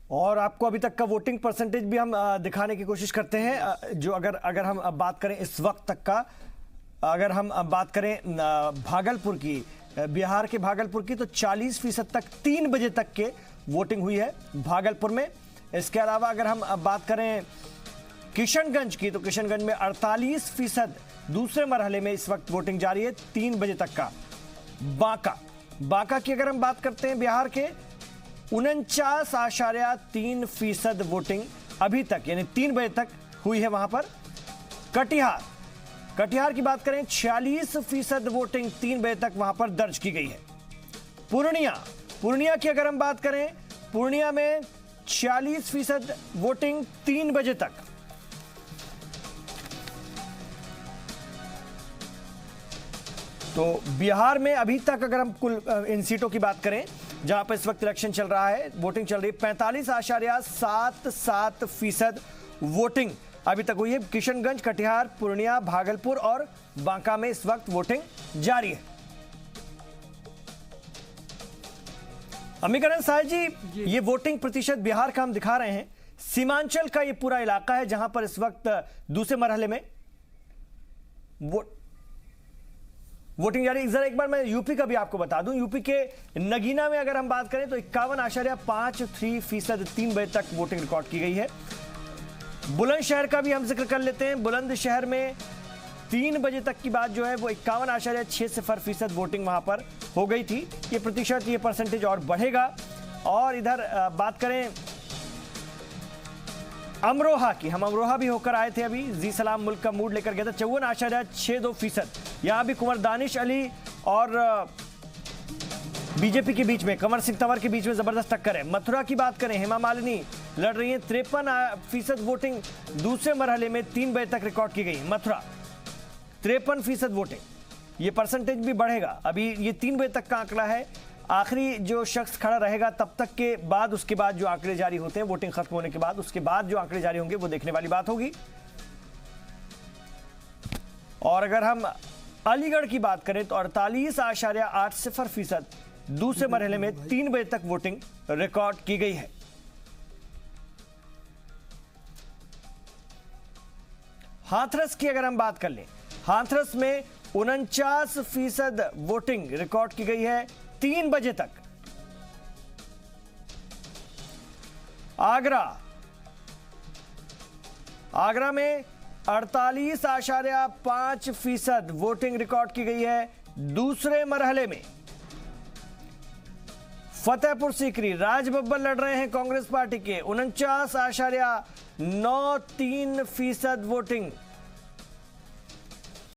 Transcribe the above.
और आपको अभी तक का वोटिंग परसेंटेज भी हम दिखाने की कोशिश करते हैं। जो अगर हम अब बात करें इस वक्त तक का, अगर हम अब बात करें भागलपुर की, बिहार के भागलपुर की, तो 40% तक 3 बजे तक के वोटिंग हुई है भागलपुर में। इसके अलावा अगर हम अब बात करें किशनगंज की, तो किशनगंज में 48% दूसरे मरहले में इस वक्त वोटिंग जारी है 3 बजे तक का। बांका की अगर हम बात करते हैं बिहार के, 49.3% वोटिंग अभी तक यानी 3 बजे तक हुई है वहां पर। कटिहार की बात करें, 46% वोटिंग 3 बजे तक वहां पर दर्ज की गई है। पूर्णिया की अगर हम बात करें, पूर्णिया में 46% वोटिंग 3 बजे तक। तो बिहार में अभी तक अगर हम कुल इन सीटों की बात करें जहां पर इस वक्त इलेक्शन चल रहा है, वोटिंग चल रही है, 45.77% वोटिंग अभी तक हुई है। किशनगंज, कटिहार, पूर्णिया, भागलपुर और बांका में इस वक्त वोटिंग जारी है। अमीकरण साहब जी, ये वोटिंग प्रतिशत बिहार का हम दिखा रहे हैं। सीमांचल का ये पूरा इलाका है जहां पर इस वक्त दूसरे मरहले में वोटिंग जारी। जरा एक बार मैं यूपी का भी आपको बता दूं। यूपी के नगीना में अगर हम बात करें तो 51.53% 3 बजे तक वोटिंग रिकॉर्ड की गई है। बुलंदशहर का भी हम जिक्र कर लेते हैं। बुलंदशहर में 3 बजे तक की बात जो है वो 51.60% वोटिंग वहां पर हो गई थी। ये प्रतिशत, ये परसेंटेज और बढ़ेगा। और इधर बात करें अमरोहा की, हम अमरोहा भी होकर आए थे अभी। जी सलाम मुल्क का मूड लेकर गया था। 54.62%। यहां भी कुंवर दानिश अली और बीजेपी के बीच में, कंवर सिंह तंवर के बीच में जबरदस्त टक्कर है। मथुरा की बात करें, हेमा मालिनी लड़ रही हैं। 53% वोटिंग दूसरे मरहले में 3 बजे तक रिकॉर्ड की गई। मथुरा 53% वोटिंग, ये परसेंटेज भी बढ़ेगा। अभी ये 3 बजे तक का आंकड़ा है। आखिरी जो शख्स खड़ा रहेगा तब तक के बाद, उसके बाद जो आंकड़े जारी होते हैं वोटिंग खत्म होने के बाद, उसके बाद जो आंकड़े जारी होंगे वो देखने वाली बात होगी। और अगर हम अलीगढ़ की बात करें तो 48.80% दूसरे मरहले में 3 बजे तक वोटिंग रिकॉर्ड की गई है। हाथरस की अगर हम बात कर लें, हाथरस में 49% वोटिंग रिकॉर्ड की गई है 3 बजे तक। आगरा में 48.5% वोटिंग रिकॉर्ड की गई है दूसरे मरहले में। फतेहपुर सीकरी, राज बब्बर लड़ रहे हैं कांग्रेस पार्टी के, 49.93% वोटिंग